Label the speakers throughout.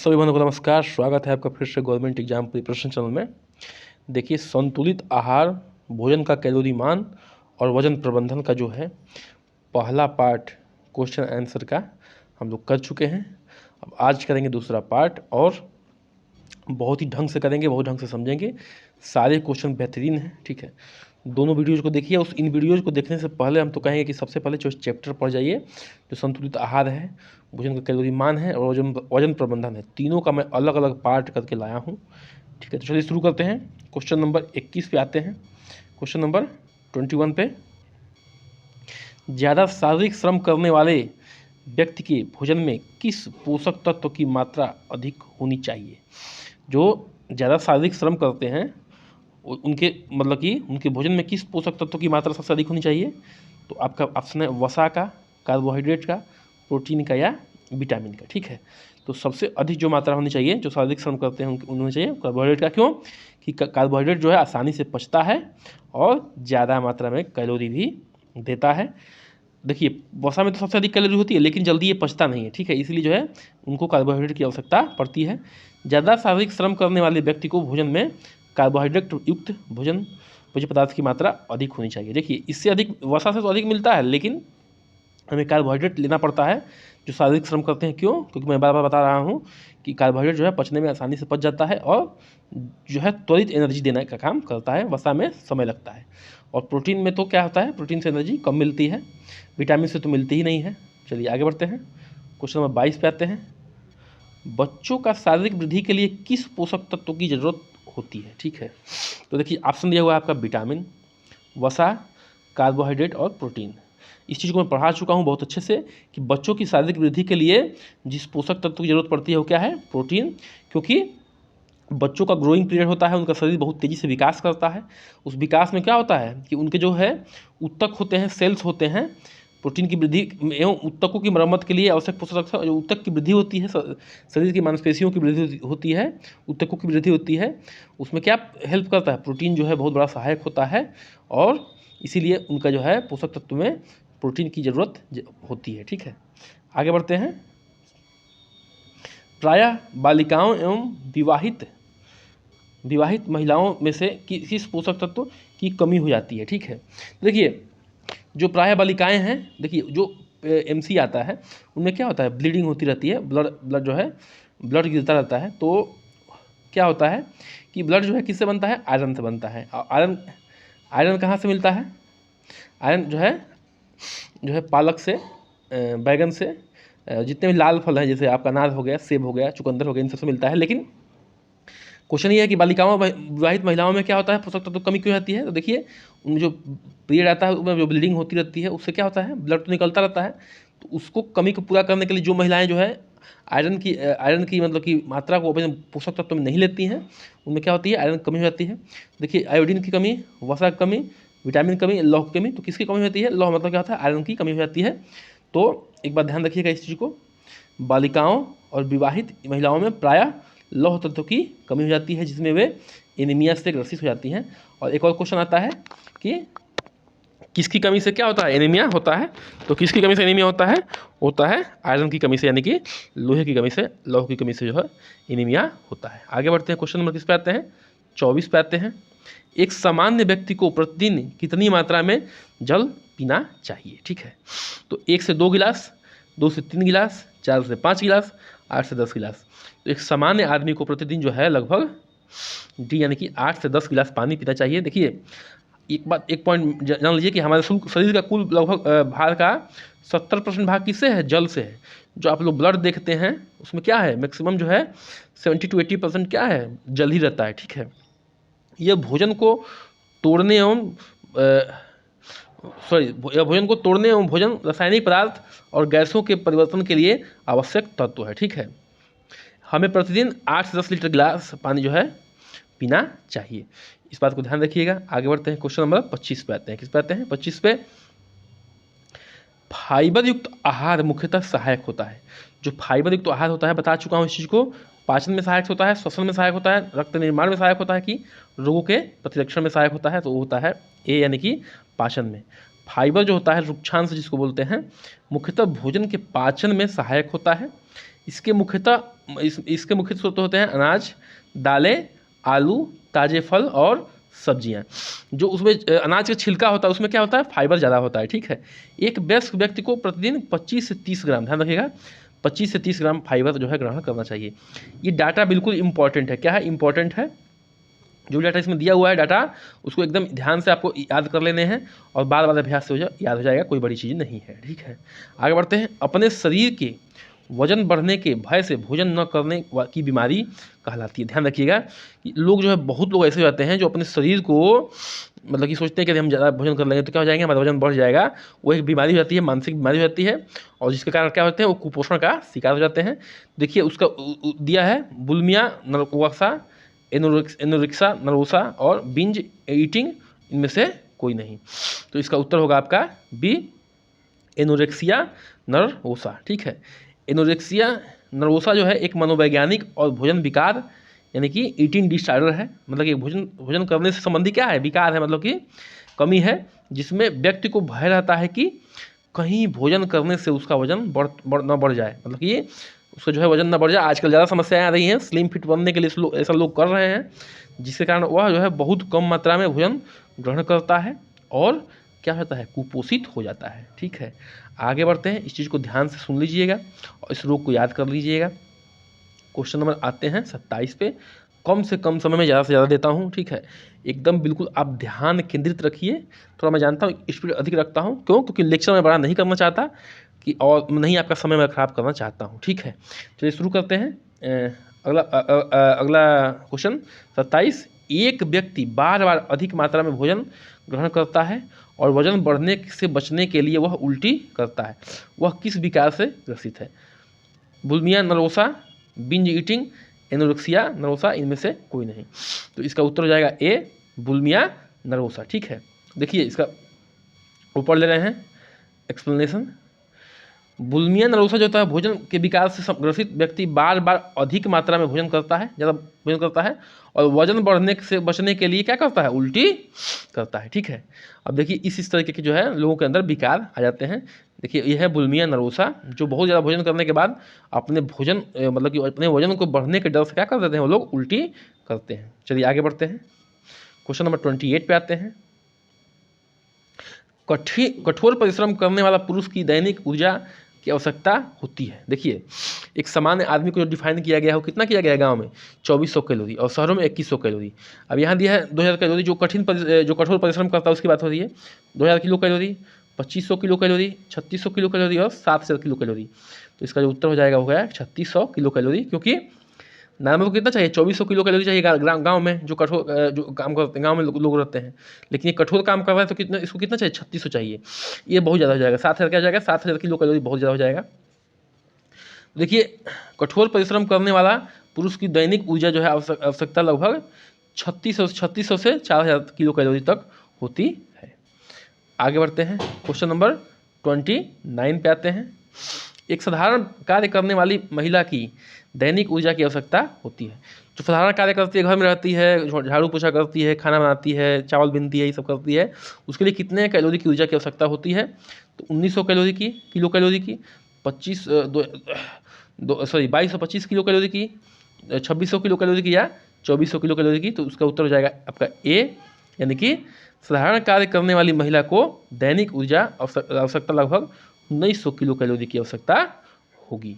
Speaker 1: सभी बंधुओं को नमस्कार। स्वागत है आपका फिर से गवर्नमेंट एग्जाम प्रिपरेशन चैनल में। देखिए, संतुलित आहार, भोजन का कैलोरी मान और वजन प्रबंधन का जो है पहला पार्ट क्वेश्चन आंसर का हम लोग कर चुके हैं। अब आज करेंगे दूसरा पार्ट और बहुत ही ढंग से करेंगे, बहुत ढंग से समझेंगे। सारे क्वेश्चन बेहतरीन हैं, ठीक है। दोनों वीडियोज़ को देखिए। इन वीडियोज़ को देखने से पहले हम तो कहेंगे कि सबसे पहले जो चैप्टर पढ़ जाइए, जो संतुलित आहार है, भोजन का कैलोरी मान है और वजन प्रबंधन है। तीनों का मैं अलग अलग पार्ट करके लाया हूँ, ठीक है। तो चलिए शुरू करते हैं। क्वेश्चन नंबर 21 पे आते हैं। क्वेश्चन नंबर 21 पे, ज़्यादा शारीरिक श्रम करने वाले व्यक्ति के भोजन में किस पोषक तत्व की मात्रा अधिक होनी चाहिए? जो ज़्यादा शारीरिक श्रम करते हैं उनके मतलब कि उनके भोजन में किस पोषक तत्व की मात्रा सबसे अधिक होनी चाहिए? तो आपका ऑप्शन है वसा का, कार्बोहाइड्रेट का, प्रोटीन का या विटामिन का, ठीक है। तो सबसे अधिक जो मात्रा होनी चाहिए, जो शारीरिक श्रम करते हैं उनके होनी चाहिए कार्बोहाइड्रेट का। क्यों? कि कार्बोहाइड्रेट जो है आसानी से पचता है और ज़्यादा मात्रा में कैलोरी भी देता है। देखिए, वसा में तो सबसे अधिक कैलोरी होती है, लेकिन जल्दी ये पचता नहीं है, ठीक है। इसलिए जो है उनको कार्बोहाइड्रेट की आवश्यकता पड़ती है। ज़्यादा शारीरिक श्रम करने वाले व्यक्ति को भोजन में कार्बोहाइड्रेट युक्त भोजन पदार्थ की मात्रा अधिक होनी चाहिए। देखिए, इससे अधिक वसा से तो अधिक मिलता है, लेकिन हमें कार्बोहाइड्रेट लेना पड़ता है जो शारीरिक श्रम करते हैं। क्यों? क्योंकि मैं बार बार बता रहा हूँ कि कार्बोहाइड्रेट जो है पचने में आसानी से पच जाता है और जो है त्वरित एनर्जी देने का काम करता है। वसा में समय लगता है। और प्रोटीन में तो क्या होता है, प्रोटीन से एनर्जी कम मिलती है, विटामिन से तो मिलती ही नहीं है। चलिए आगे बढ़ते हैं। क्वेश्चन नंबर 22 पे आते हैं। बच्चों का शारीरिक वृद्धि के लिए किस पोषक तत्व की जरूरत होती है? ठीक है, तो देखिए ऑप्शन दिया हुआ है आपका विटामिन, वसा, कार्बोहाइड्रेट और प्रोटीन। इस चीज़ को मैं पढ़ा चुका हूँ बहुत अच्छे से कि बच्चों की शारीरिक वृद्धि के लिए जिस पोषक तत्व की जरूरत पड़ती है वो क्या है? प्रोटीन। क्योंकि बच्चों का ग्रोइंग पीरियड होता है, उनका शरीर बहुत तेज़ी से विकास करता है। उस विकास में क्या होता है कि उनके जो है ऊतक होते हैं, सेल्स होते हैं। प्रोटीन की वृद्धि एवं ऊतकों की मरम्मत के लिए आवश्यक पोषक तत्व, जो ऊतक की वृद्धि होती है, शरीर की मांसपेशियों की वृद्धि होती है, ऊतकों की वृद्धि होती है, उसमें क्या हेल्प करता है? प्रोटीन जो है बहुत बड़ा सहायक होता है और इसीलिए उनका जो है पोषक तत्व में प्रोटीन की ज़रूरत होती है, ठीक है। आगे बढ़ते हैं। प्रायः बालिकाओं एवं विवाहित महिलाओं में से किस पोषक तत्व की कमी हो जाती है? ठीक है, देखिए जो प्रायः बालिकाएं हैं, देखिए जो एमसी आता है उनमें क्या होता है, ब्लीडिंग होती रहती है, ब्लड जो है ब्लड गिरता रहता है। तो क्या होता है कि ब्लड जो है किससे बनता है? आयरन से बनता है। आयरन कहाँ से मिलता है? आयरन जो है पालक से, बैगन से, जितने भी लाल फल हैं, जैसे आपका अनार हो गया, सेब हो गया, चुकंदर हो गया, इन सबसे मिलता है। लेकिन क्वेश्चन ये है कि बालिकाओं विवाहित महिलाओं में क्या होता है, पोषक तत्व कमी क्यों आती है? तो देखिए उनमें जो पीरियड आता है उसमें जो ब्लीडिंग होती रहती है, उससे क्या होता है, ब्लड तो निकलता रहता है। तो उसको कमी को पूरा करने के लिए जो महिलाएं जो है आयरन की मतलब की मात्रा को अपने पोषक तत्व में नहीं लेती हैं, उनमें क्या होती है, आयरन कमी हो जाती है। देखिए आयोडीन की कमी, वसा की कमी, विटामिन कमी, लौह की कमी। तो किसकी कमी होती है? लौह मतलब क्या होता है? आयरन की कमी हो जाती है। तो एक बार ध्यान रखिएगा इस चीज़ को, बालिकाओं और विवाहित महिलाओं में प्रायः लौह तत्व की कमी हो जाती है, जिसमें वे एनीमिया से ग्रसित हो जाती हैं। और एक और क्वेश्चन आता है कि किसकी कमी से क्या होता है? एनीमिया होता है। तो किसकी कमी से एनीमिया होता है? होता है आयरन की कमी से, यानी कि लोहे की कमी से, लौह की कमी से जो है एनीमिया होता है। आगे बढ़ते हैं। क्वेश्चन नंबर किस पे आते हैं? 24 पे आते हैं। एक सामान्य व्यक्ति को प्रतिदिन कितनी मात्रा में जल पीना चाहिए? ठीक है, तो 1 से 2 गिलास, 2 से 3 गिलास, 4 से 5 गिलास, 8 से 10 गिलास। तो एक सामान्य आदमी को प्रतिदिन जो है लगभग डी यानी कि 8 से 10 गिलास पानी पीना चाहिए। देखिए एक पॉइंट जान लीजिए कि हमारे शरीर का कुल लगभग भार का 70% भाग किससे है? जल से है। जो आप लोग ब्लड देखते हैं उसमें क्या है, मैक्सिमम जो है 70 to 80% क्या है? जल ही रहता है, ठीक है। यह भोजन को तोड़ने एवं भोजन को तोड़ने एवं भोजन रासायनिक पदार्थ और गैसों के परिवर्तन के लिए आवश्यक तत्व है, ठीक है। हमें प्रतिदिन 8 से 10 लीटर गिलास पानी जो है पीना चाहिए, इस बात को ध्यान रखिएगा। आगे बढ़ते हैं। क्वेश्चन नंबर 25 पे आते हैं। किस पे आते हैं? 25 पे, फाइबर युक्त आहार मुख्यतः सहायक होता है। जो फाइबर युक्त आहार होता है, बता चुका हूँ इस चीज़ को, पाचन में सहायक होता है, श्वसन में सहायक होता है, रक्त निर्माण में सहायक होता है, कि रोगों के प्रतिरक्षण में सहायक होता है। तो वो होता है ए यानी कि पाचन में। फाइबर जो होता है रुक्षांश जिसको बोलते हैं, मुख्यतः भोजन के पाचन में सहायक होता है। इसके मुख्य स्रोत होते हैं अनाज, दालें, आलू, ताजे फल और सब्जियां। जो उसमें अनाज का छिलका होता है उसमें क्या होता है, फाइबर ज़्यादा होता है, ठीक है। एक वयस्क व्यक्ति को प्रतिदिन 25 से 30 ग्राम, ध्यान रखिएगा, 25 से 30 ग्राम फाइबर जो है ग्रहण करना चाहिए। ये डाटा बिल्कुल इंपॉर्टेंट है। क्या है इंपॉर्टेंट है, जो डाटा इसमें दिया हुआ है डाटा, उसको एकदम ध्यान से आपको याद कर लेने हैं और बार बार अभ्यास से याद हो जाएगा, कोई बड़ी चीज़ नहीं है, ठीक है। आगे बढ़ते हैं। अपने शरीर के वजन बढ़ने के भय से भोजन न करने की बीमारी कहलाती है। ध्यान रखिएगा कि लोग जो है, बहुत लोग ऐसे जाते हैं जो अपने शरीर को मतलब कि सोचते हैं कि यदि हम ज़्यादा भोजन कर लेंगे तो क्या हो जाएंगे, हमारा वजन बढ़ जाएगा। वो एक बीमारी हो जाती है, मानसिक बीमारी हो जाती है, और जिसके कारण क्या होते हैं, वो कुपोषण का शिकार हो जाते हैं। देखिए उसका दिया है बुलिमिया नर्वोसा, एनोरेक्सिया नर्वोसा और बिंज ईटिंग, इनमें से कोई नहीं। तो इसका उत्तर होगा आपका बी, एनोरेक्सिया नर्वोसा, ठीक है। एनोरेक्सिया नर्वोसा जो है एक मनोवैज्ञानिक और भोजन विकार यानी कि ईटिंग डिसऑर्डर है। मतलब कि भोजन करने से संबंधी क्या है, विकार है, मतलब कि कमी है, जिसमें व्यक्ति को भय रहता है कि कहीं भोजन करने से उसका वजन बढ़ जाए, मतलब कि उसका जो है वजन ना बढ़ जाए। आजकल ज़्यादा समस्याएं आ रही हैं, स्लिम फिट बनने के लिए ऐसा लोग कर रहे हैं, जिसके कारण वह जो है बहुत कम मात्रा में भोजन ग्रहण करता है और क्या होता है, कुपोषित हो जाता है, ठीक है। आगे बढ़ते हैं, इस चीज़ को ध्यान से सुन लीजिएगा और इस रोग को याद कर लीजिएगा। क्वेश्चन नंबर आते हैं 27 पे। कम से कम समय में ज़्यादा से ज़्यादा देता हूँ, ठीक है। एकदम बिल्कुल आप ध्यान केंद्रित रखिए। थोड़ा मैं जानता हूँ स्पीड अधिक रखता हूँ, क्योंकि लेक्चर में बड़ा नहीं करना चाहता कि, और नहीं आपका समय मैं ख़राब करना चाहता हूँ, ठीक है। चलिए शुरू करते हैं। अगला क्वेश्चन 27। एक व्यक्ति बार बार अधिक मात्रा में भोजन ग्रहण करता है और वजन बढ़ने से बचने के लिए वह उल्टी करता है, वह किस विकार से ग्रसित है? Bulimia nervosa, binge eating, anorexia nervosa, इनमें से कोई नहीं। तो इसका उत्तर हो जाएगा ए, बुलिमिया नर्वोसा, ठीक है। देखिए इसका ऊपर ले रहे हैं एक्सप्लेनेशन। बुलिमिया नर्वोसा जो होता है, भोजन के विकार से ग्रसित व्यक्ति बार बार अधिक मात्रा में भोजन करता है, ज़्यादा भोजन करता है और वजन बढ़ने से बचने के लिए क्या करता है, उल्टी करता है, ठीक है। अब देखिए इस तरीके के जो है लोगों के अंदर विकार आ जाते हैं। देखिए यह है बुलिमिया नर्वोसा, जो बहुत ज़्यादा भोजन करने के बाद अपने भोजन मतलब कि अपने वजन को बढ़ने के डर से क्या कर देते हैं, वो लोग उल्टी करते हैं। चलिए आगे बढ़ते हैं, क्वेश्चन नंबर 28 पे आते हैं। कठोर परिश्रम करने वाला पुरुष की दैनिक ऊर्जा की आवश्यकता होती है। देखिए एक सामान्य आदमी को जो डिफाइन किया गया है, वो कितना किया गया है, गांव में 2400 कैलोरी और शहरों में 2100 कैलोरी। अब यहाँ दिया है 2000 कैलोरी। जो कठोर परिश्रम करता है उसकी बात हो रही है। 2000 kilo calorie, 2500 kilo calorie, 3600 kilo calorie और 7000 किलो कैलोरी। तो इसका जो उत्तर हो जाएगा वो है 3600 किलो कैलोरी, क्योंकि नॉर्मल को कितना चाहिए, 2400 किलो कैलोरी चाहिए गांव में, जो कठोर जो काम करते हैं गांव में लोग रहते हैं। लेकिन ये कठोर काम कर रहा है तो कितना, इसको कितना चाहिए, 3600 चाहिए। ये बहुत ज़्यादा हो जाएगा। 7000 क्या हो जाएगा, 7000 किलो कैलोरी बहुत ज़्यादा हो जाएगा। देखिए कठोर परिश्रम करने वाला पुरुष की दैनिक ऊर्जा जो है आवश्यकता लगभग 3600 से 4000 किलो कैलोरी तक होती है। आगे बढ़ते हैं, क्वेश्चन नंबर 29 पे आते हैं। एक साधारण कार्य करने वाली महिला की दैनिक ऊर्जा की आवश्यकता होती है। जो साधारण कार्य करती है, घर में रहती है, झाड़ू पोछा करती है, खाना बनाती है, चावल बीनती है, ये सब करती है, उसके लिए कितने कैलोरी की ऊर्जा की आवश्यकता होती है? तो 1900 कैलोरी की, किलो कैलोरी की, 2225 किलो कैलोरी की, 2600 किलो कैलोरी की या 2400 किलो कैलोरी की। तो उसका उत्तर हो जाएगा आपका ए, यानी कि साधारण कार्य करने वाली महिला को दैनिक ऊर्जा आवश्यकता लगभग 1900 किलो कैलोरी की आवश्यकता होगी।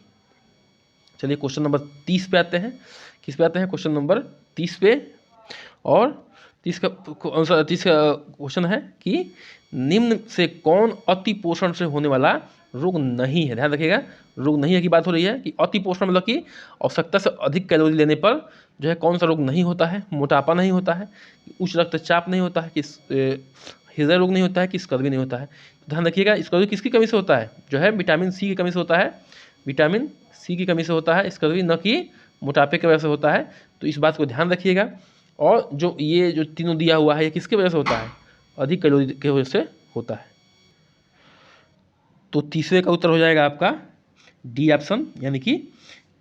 Speaker 1: चलिए क्वेश्चन नंबर 30 पे आते हैं। किस पे आते हैं, क्वेश्चन नंबर 30 पे। और 30 का क्वेश्चन है कि निम्न से कौन अति पोषण से होने वाला रोग नहीं है? ध्यान रखिएगा, रोग नहीं है की बात हो रही है कि अति पोषण मतलब कि आवश्यकता से अधिक कैलोरी लेने पर जो है कौन सा रोग नहीं होता है? मोटापा नहीं होता है, उच्च रक्तचाप नहीं होता है, कि हृदय रोग नहीं होता है, कि स्कर्वी नहीं होता है। ध्यान रखिएगा, स्कर्वी किसकी कमी से होता है? जो है विटामिन सी की कमी से होता है, विटामिन सी की कमी से होता है स्कर्वी, न कि मोटापे की वजह से होता है। तो इस बात को ध्यान रखिएगा। और जो ये जो तीनों दिया हुआ है, ये किसकी वजह से होता है? अधिक कैलोरी की वजह से होता है। तो तीसरे का उत्तर हो जाएगा आपका डी ऑप्शन, यानी कि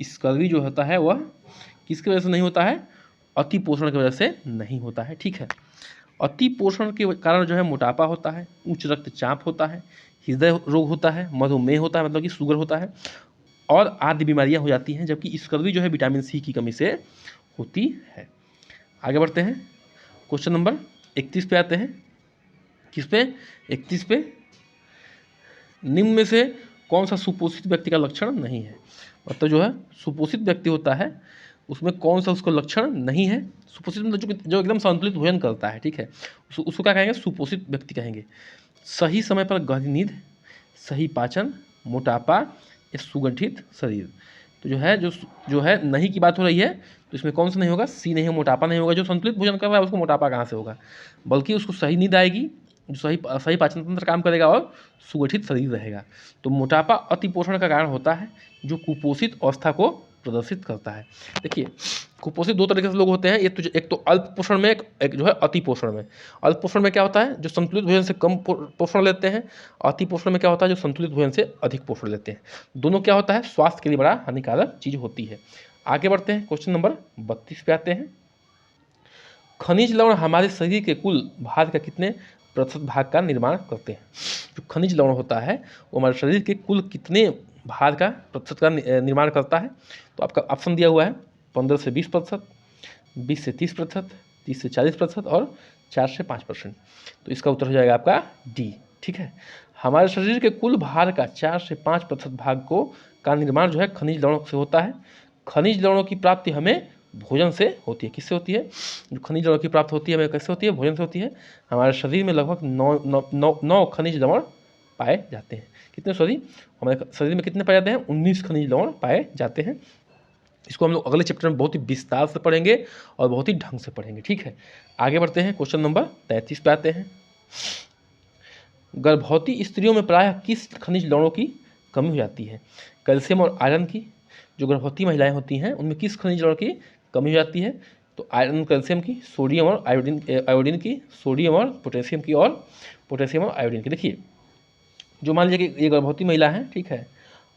Speaker 1: स्कर्वी जो होता है वह किसकी वजह से नहीं होता है? अति पोषण की वजह से नहीं होता है, ठीक है। अति पोषण के कारण जो है मोटापा होता है, उच्च रक्तचाप होता है, हृदय रोग होता है, मधुमेह होता है मतलब कि शुगर होता है, और आदि बीमारियां हो जाती हैं, जबकि स्कर्वी जो है विटामिन सी की कमी से होती है। आगे बढ़ते हैं, क्वेश्चन नंबर 31 पे आते हैं। किस पे? 31 पे। निम्न में से कौन सा सुपोषित व्यक्ति का लक्षण नहीं है? मतलब जो है सुपोषित व्यक्ति होता है उसमें कौन सा उसका लक्षण नहीं है? सुपोषित मतलब जो एकदम संतुलित भोजन करता है, ठीक है, उसको क्या कहेंगे? सुपोषित व्यक्ति कहेंगे। सही समय पर गहरी नींद, सही पाचन, मोटापा या सुगठित शरीर। तो जो है नहीं की बात हो रही है, तो इसमें कौन सा नहीं होगा? सी नहीं, मोटापा नहीं होगा। जो संतुलित भोजन कर रहा है उसको मोटापा कहाँ से होगा? बल्कि उसको सही नींद आएगी, जो सही पाचन तंत्र काम करेगा और सुगठित शरीर रहेगा। तो मोटापा अति पोषण का कारण होता है जो कुपोषित अवस्था को प्रदर्शित करता है। देखिए कुपोषित दो तरीके से लोग होते हैं, एक तो अल्प पोषण में, एक जो है अति पोषण में। अल्प पोषण में क्या होता है? जो संतुलित भोजन से कम पोषण लेते हैं। अति पोषण में क्या होता है? जो संतुलित भोजन से अधिक पोषण लेते हैं। दोनों क्या होता है? स्वास्थ्य के लिए बड़ा हानिकारक चीज होती है। आगे बढ़ते हैं, क्वेश्चन नंबर 32 पे आते हैं। खनिज लवण हमारे शरीर के कुल भार का कितने प्रतिशत भाग का निर्माण करते हैं? जो खनिज लवण होता है वो हमारे शरीर के कुल कितने भार का प्रतिशत का निर्माण करता है? तो आपका ऑप्शन दिया हुआ है 15 से 20%, 20 से 30%, 30 से 40% और 4 से 5%। तो इसका उत्तर हो जाएगा आपका डी। ठीक है, हमारे शरीर के कुल भार का 4 से 5% भाग का निर्माण जो है खनिज लवणों से होता है। खनिज लवणों की प्राप्ति हमें भोजन से होती है। किससे होती है? जो खनिज लवण की प्राप्ति होती है हमें कैसे होती है? भोजन से होती है। हमारे शरीर में लगभग 9 खनिज लवण पाए जाते हैं। कितने? सॉरी, हमारे शरीर में कितने पाए जाते हैं? 19 खनिज लवण पाए जाते हैं। इसको हम लोग अगले चैप्टर में बहुत ही विस्तार से पढ़ेंगे और बहुत ही ढंग से पढ़ेंगे। ठीक है, आगे बढ़ते हैं, क्वेश्चन नंबर 33 पे आते हैं। गर्भवती स्त्रियों में प्रायः किस खनिज लवणों की कमी हो जाती है? कैल्शियम और आयरन की। जो गर्भवती महिलाएं होती हैं उनमें किस खनिज लवण की कमी हो जाती है? तो आयरन कैल्शियम की, सोडियम और आयोडीन की, सोडियम और पोटेशियम की, और पोटेशियम और आयोडीन की। देखिए जो मान लीजिए कि ये गर्भवती महिला है, ठीक है,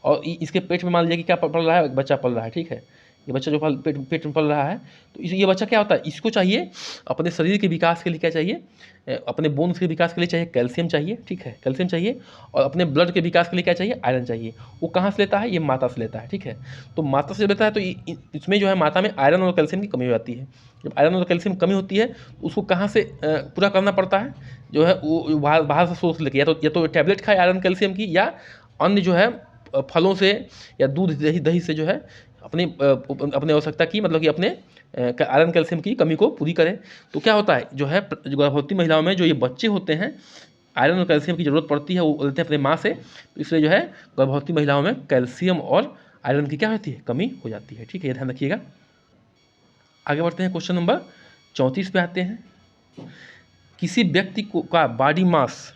Speaker 1: और इसके पेट में मान लीजिए कि क्या पल रहा है? एक बच्चा पल रहा है। ठीक है, ये बच्चा जो पेट में पल रहा है, तो ये बच्चा क्या होता है? इसको चाहिए अपने शरीर के विकास के लिए क्या चाहिए? अपने बोन्स के विकास के लिए चाहिए कैल्शियम चाहिए। ठीक है, कैल्शियम चाहिए। और अपने ब्लड के विकास के लिए क्या चाहिए? आयरन चाहिए। वो कहाँ से लेता है? ये माता से लेता है। ठीक है, तो माता से लेता है तो इसमें जो है माता में आयरन और कैल्शियम की कमी हो जाती है। जब आयरन और कैल्शियम कमी होती है तो उसको कहाँ से पूरा करना पड़ता है? जो है वो बाहर से सोर्स लेके, या तो टैबलेट खाए आयरन कैल्शियम की, या अन्य जो है फलों से या दूध दही से जो है अपने आवश्यकता की, मतलब कि अपने आयरन कैल्शियम की कमी को पूरी करें। तो क्या होता है? जो है गर्भवती महिलाओं में जो ये बच्चे होते हैं, आयरन और कैल्शियम की ज़रूरत पड़ती है, वो लेते हैं अपने माँ से। तो इसलिए जो है गर्भवती महिलाओं में कैल्शियम और आयरन की क्या होती है? कमी हो जाती है। ठीक है, ये ध्यान रखिएगा। आगे बढ़ते हैं, क्वेश्चन नंबर 34 पे आते हैं। किसी व्यक्ति का बॉडी मास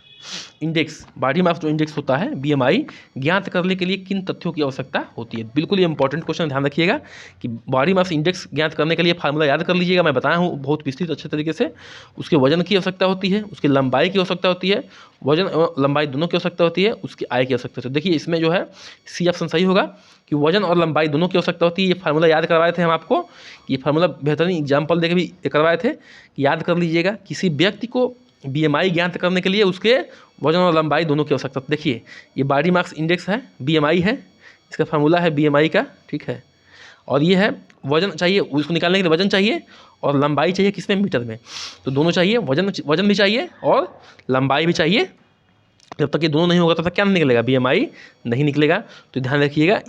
Speaker 1: जो इंडेक्स होता है BMI ज्ञात करने के लिए किन तथ्यों की आवश्यकता होती है? बिल्कुल ये इंपॉर्टेंट क्वेश्चन, ध्यान रखिएगा कि बॉडी मास इंडेक्स ज्ञात करने के लिए फार्मूला याद कर लीजिएगा, मैं बताया हूँ बहुत विस्तृत अच्छे तरीके से। उसके वजन की आवश्यकता होती है, उसकी लंबाई की आवश्यकता होती है, वजन और लंबाई दोनों की आवश्यकता होती है, उसकी आय की आवश्यकता होती है। देखिए इसमें जो है सी ऑप्शन सही होगा कि वजन और लंबाई दोनों की आवश्यकता होती है। ये फार्मूला याद करवाए थे हम आपको, ये फार्मूला बेहतरीन एग्जाम्पल देके भी करवाए थे, याद कर लीजिएगा। किसी व्यक्ति को BMI ज्ञात करने के लिए उसके वजन और लंबाई दोनों की आवश्यकता। देखिए ये बॉडी मास इंडेक्स है, BMI है, इसका फार्मूला है BMI का। ठीक है, और ये है वजन चाहिए, उसको निकालने के लिए वजन चाहिए और लंबाई चाहिए, किसमें? मीटर में। तो दोनों चाहिए, वजन भी चाहिए और लंबाई भी चाहिए। जब तक ये दोनों नहीं होगा तब तक क्या नहीं निकलेगा? BMI नहीं निकलेगा। तो ध्यान रखिएगा,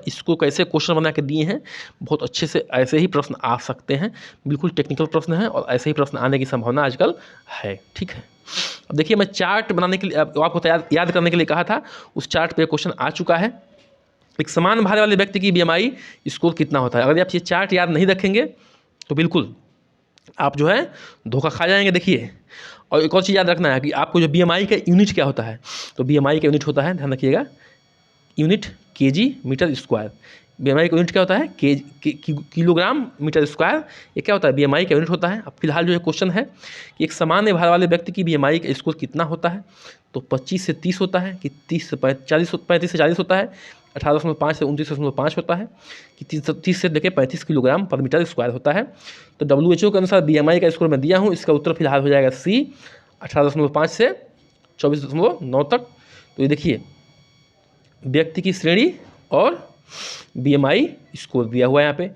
Speaker 1: इसको कैसे क्वेश्चन बना के दिए हैं, बहुत अच्छे से ऐसे ही प्रश्न आ सकते हैं। बिल्कुल टेक्निकल प्रश्न है और ऐसे ही प्रश्न आने की संभावना आजकल है। ठीक है, अब देखिए मैं चार्ट बनाने के लिए आपको याद करने के लिए कहा था, उस चार्ट पे क्वेश्चन आ चुका है। एक समान भार वाले व्यक्ति की BMI स्कोर कितना होता है? अगर आप ये चार्ट याद नहीं रखेंगे तो बिल्कुल आप जो है धोखा खा जाएंगे। देखिए, और एक और चीज़ याद रखना है कि आपको जो BMI का यूनिट क्या होता है, तो BMI का यूनिट होता है, ध्यान रखिएगा, unit kg metre square. BMI का यूनिट क्या होता है किलोग्राम मीटर स्क्वायर, ये क्या होता है बीएमआई का यूनिट होता है। अब फिलहाल जो है क्वेश्चन है कि एक सामान्य भार वाले व्यक्ति की बीएमआई का स्कोर कितना होता है, तो 25 से 30 होता है कि 30 से 35 से 40 होता है, 18.5 से 29.5 होता है कि 30 से लेकर 35 किलोग्राम पर मीटर स्क्वायर होता है। तो WHO के अनुसार बीएमआई का स्कोर मैं दिया हूँ, इसका उत्तर फिलहाल हो जाएगा सी 18.5 से 24.9 तक। तो ये देखिए व्यक्ति की श्रेणी और बीएमआई स्कोर दिया हुआ है यहाँ पे।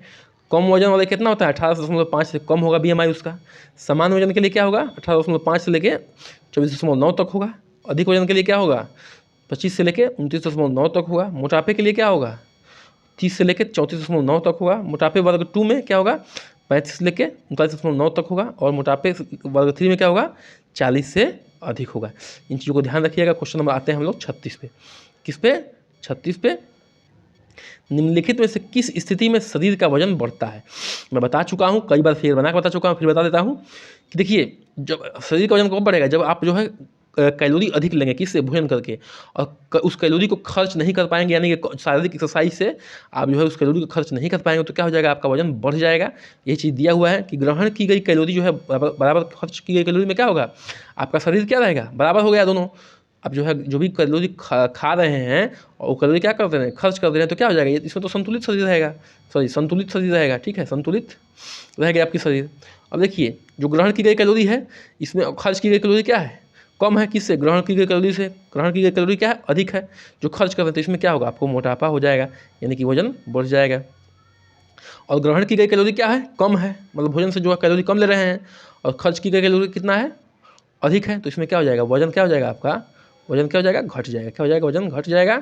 Speaker 1: कम वजन वाले कितना होता है 18.5 से कम होगा बीएमआई उसका। समान वजन के लिए क्या होगा 18.5 से लेके 24.9 तक होगा। अधिक वजन के लिए क्या होगा 25 से लेके 29.9 तक होगा। मोटापे के लिए क्या होगा 30 से लेके 34.9 तक होगा। मोटापे वर्ग 2 में क्या होगा 35 से लेके 39.9 तक होगा। और मोटापे वर्ग 3 में क्या होगा 40 से अधिक होगा। इन चीज़ों को ध्यान रखिएगा। क्वेश्चन नंबर आते हैं हम लोग 36 पे। किस पे 36 पे, निम्नलिखित में से किस स्थिति में शरीर का वजन बढ़ता है। मैं बता चुका हूँ कई बार, फिर बना के बता चुका हूँ, फिर बता देता हूँ कि देखिए जब शरीर का वजन कब बढ़ेगा जब आप जो है कैलोरी अधिक लेंगे किससे भोजन करके, और उस कैलोरी को खर्च नहीं कर पाएंगे, यानी कि शारीरिक एक्सरसाइज से आप जो है उस कैलोरी को खर्च नहीं कर पाएंगे, तो क्या हो जाएगा आपका वजन बढ़ जाएगा। ये चीज़ दिया हुआ है कि ग्रहण की गई कैलोरी जो है बराबर खर्च की गई कैलोरी में क्या होगा आपका शरीर क्या रहेगा बराबर हो गया दोनों। अब जो है जो भी कैलोरी खा रहे हैं और वो कैलोरी क्या कर दे रहे हैं खर्च कर दे रहे हैं, तो क्या हो जाएगा इसमें तो संतुलित शरीर रहेगा, संतुलित शरीर रहेगा। ठीक है, संतुलित रहेगा आपकी शरीर। अब देखिए जो ग्रहण की गई कैलोरी है इसमें खर्च की गई कैलोरी क्या है कम है, किससे ग्रहण की गई कैलोरी से। ग्रहण की गई कैलोरी क्या है अधिक है जो खर्च कर रहे हैं, तो इसमें क्या होगा आपको मोटापा हो जाएगा, यानी कि वजन बढ़ जाएगा। और ग्रहण की गई कैलोरी क्या है कम है, मतलब भोजन से जो है कैलोरी कम ले रहे हैं, और खर्च की गई कैलोरी कितना है अधिक है, तो इसमें क्या हो जाएगा वजन क्या हो जाएगा आपका वजन क्या हो जाएगा घट जाएगा। क्या हो जाएगा वजन घट जाएगा।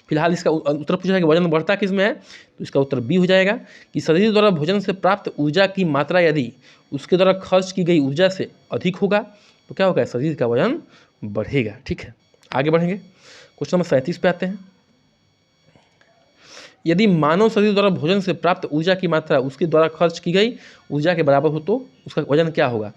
Speaker 1: फिलहाल इसका उत्तर पूछा है कि वजन बढ़ता किस में है, तो इसका उत्तर बी हो जाएगा कि शरीर द्वारा भोजन से प्राप्त ऊर्जा की मात्रा यदि उसके द्वारा खर्च की गई ऊर्जा से अधिक होगा तो क्या होगा शरीर का वजन बढ़ेगा। ठीक है, आगे बढ़ेंगे। क्वेश्चन नंबर 37 पे आते हैं। यदि मानव शरीर द्वारा भोजन से प्राप्त ऊर्जा की मात्रा उसके द्वारा खर्च की गई ऊर्जा के बराबर हो तो उसका वजन क्या होगा।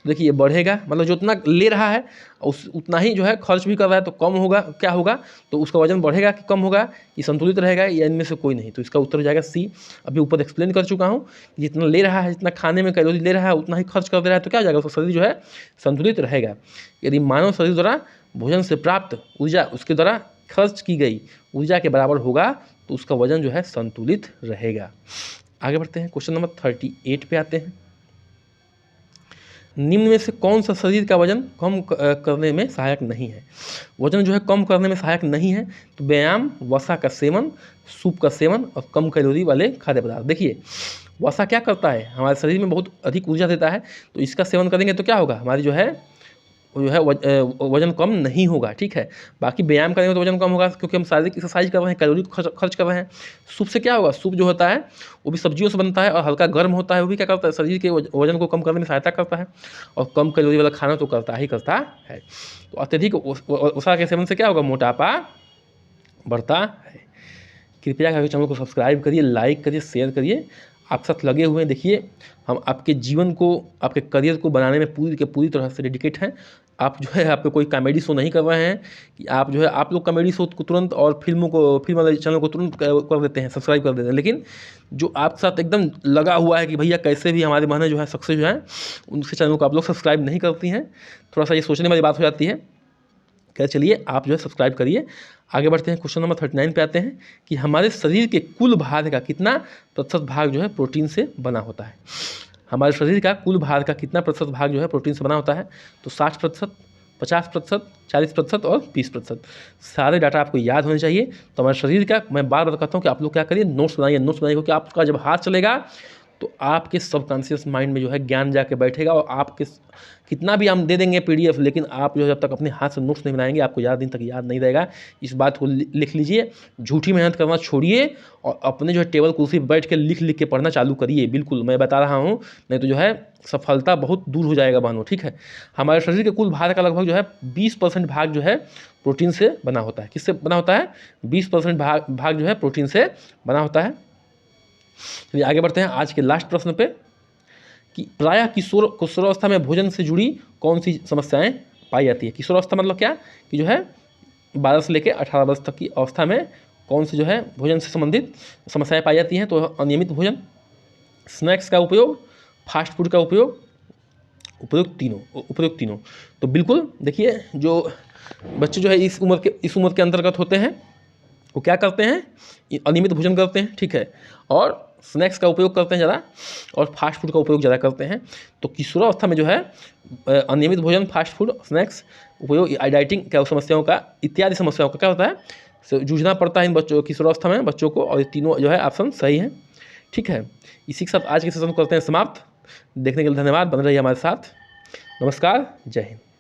Speaker 1: देखिए ये बढ़ेगा, मतलब जो उतना ले रहा है उस उतना ही जो है खर्च भी कर रहा है, तो कम होगा क्या होगा तो उसका वजन बढ़ेगा कि कम होगा, ये संतुलित रहेगा या इनमें से कोई नहीं। तो इसका उत्तर हो जाएगा सी। अभी ऊपर एक्सप्लेन कर चुका हूँ, जितना ले रहा है जितना खाने में कैलोरी ले रहा है उतना ही खर्च कर दे रहा है, तो क्या हो जाएगा उसका शरीर जो है संतुलित रहेगा। यदि मानव शरीर द्वारा भोजन से प्राप्त ऊर्जा उसके द्वारा खर्च की गई ऊर्जा के बराबर होगा तो उसका वजन जो है संतुलित रहेगा। आगे बढ़ते हैं, क्वेश्चन नंबर 38 पे आते हैं। निम्न में से कौन सा शरीर का वजन कम करने में सहायक नहीं है। वजन जो है कम करने में सहायक नहीं है, तो व्यायाम, वसा का सेवन, सूप का सेवन और कम कैलोरी वाले खाद्य पदार्थ। देखिए वसा क्या करता है हमारे शरीर में बहुत अधिक ऊर्जा देता है, तो इसका सेवन करेंगे तो क्या होगा हमारी जो है वजन कम नहीं होगा। ठीक है, बाकी व्यायाम करेंगे तो वजन कम होगा क्योंकि हम शारीरिक एक्सरसाइज कर रहे हैं, कैलोरी को खर्च कर रहे हैं। सूप से क्या होगा, सूप जो होता है वो भी सब्जियों से बनता है और हल्का गर्म होता है, वो भी क्या करता है शरीर के वजन को कम करने में सहायता करता है, और कम कैलोरी वाला खाना तो करता ही करता है। तो अत्यधिक वसा के सेवन से क्या होगा मोटापा बढ़ता है। कृपया करके चैनल को सब्सक्राइब करिए, लाइक करिए, शेयर करिए। आप साथ लगे हुए हैं, देखिए हम आपके जीवन को आपके करियर को बनाने में पूरी के पूरी तरह से डेडिकेट हैं। आप जो है आप कोई कॉमेडी शो नहीं कर रहे हैं कि आप जो है आप लोग कॉमेडी शो को तुरंत और फिल्म वाले चैनल को तुरंत कर देते हैं, सब्सक्राइब कर देते हैं, लेकिन जो आपके साथ एकदम लगा हुआ है कि भैया कैसे भी हमारे बहनें जो है सक्सेस जो है उनके चैनल को आप लोग सब्सक्राइब नहीं करती हैं, थोड़ा सा ये सोचने वाली बात हो जाती है। क्या चलिए आप जो है सब्सक्राइब करिए। आगे बढ़ते हैं, क्वेश्चन नंबर 39 पे आते हैं कि हमारे शरीर के कुल भार का कितना प्रतिशत भाग जो है प्रोटीन से बना होता है। हमारे शरीर का कुल भार का कितना प्रतिशत भाग जो है प्रोटीन से बना होता है, तो 60%, 50%, 40% और 20%। सारे डाटा आपको याद होने चाहिए। तो हमारे शरीर का मैं बार बार कहता हूँ कि आप लोग क्या करिए नोट्स बनाइए क्योंकि आपका जब हाथ चलेगा तो आपके सबकॉन्शियस माइंड में जो है ज्ञान जाके बैठेगा, और आपके कितना भी हम दे देंगे PDF, लेकिन आप जो है जब तक अपने हाथ से नोट्स नहीं बनाएंगे आपको ज़्यादा दिन तक याद नहीं रहेगा। इस बात को लिख लीजिए, झूठी मेहनत करना छोड़िए और अपने जो है टेबल कुर्सी पर बैठ के लिख के पढ़ना चालू करिए। बिल्कुल मैं बता रहा हूँ, नहीं तो जो है सफलता बहुत दूर हो जाएगा बहनों। ठीक है, हमारे शरीर के कुल भार का लगभग जो है 20% भाग जो है प्रोटीन से बना होता है। किससे बना होता है 20% भाग जो है प्रोटीन से बना होता है। चलिए आगे बढ़ते हैं आज के लास्ट प्रश्न पे कि प्रायः किशोरावस्था में भोजन से जुड़ी कौन सी समस्याएं पाई जाती है। किशोरावस्था मतलब क्या कि जो है 12 से लेकर 18 वर्ष तक की अवस्था में कौन से जो है भोजन से संबंधित समस्याएं पाई जाती हैं, तो अनियमित भोजन, स्नैक्स का उपयोग, फास्ट फूड का उपयुक्त तीनों। तो बिल्कुल देखिए, जो बच्चे जो है इस उम्र के अंतर्गत होते हैं वो क्या करते हैं, अनियमित भोजन करते हैं, ठीक है, और स्नैक्स का उपयोग करते हैं ज़्यादा, और फास्ट फूड का उपयोग ज़्यादा करते हैं। तो किशोरावस्था में जो है अनियमित भोजन, फास्ट फूड, स्नैक्स उपयोग, डाइटिंग क्या समस्याओं का, इत्यादि समस्याओं का क्या होता है, जूझना पड़ता है इन बच्चों, किशोरावस्था में बच्चों को, और ये तीनों जो है ऑप्शन सही है, ठीक है। इसी के साथ आज के सेशन को करते हैं समाप्त। देखने के लिए धन्यवाद, बने रहिए हमारे साथ। नमस्कार, जय हिंद।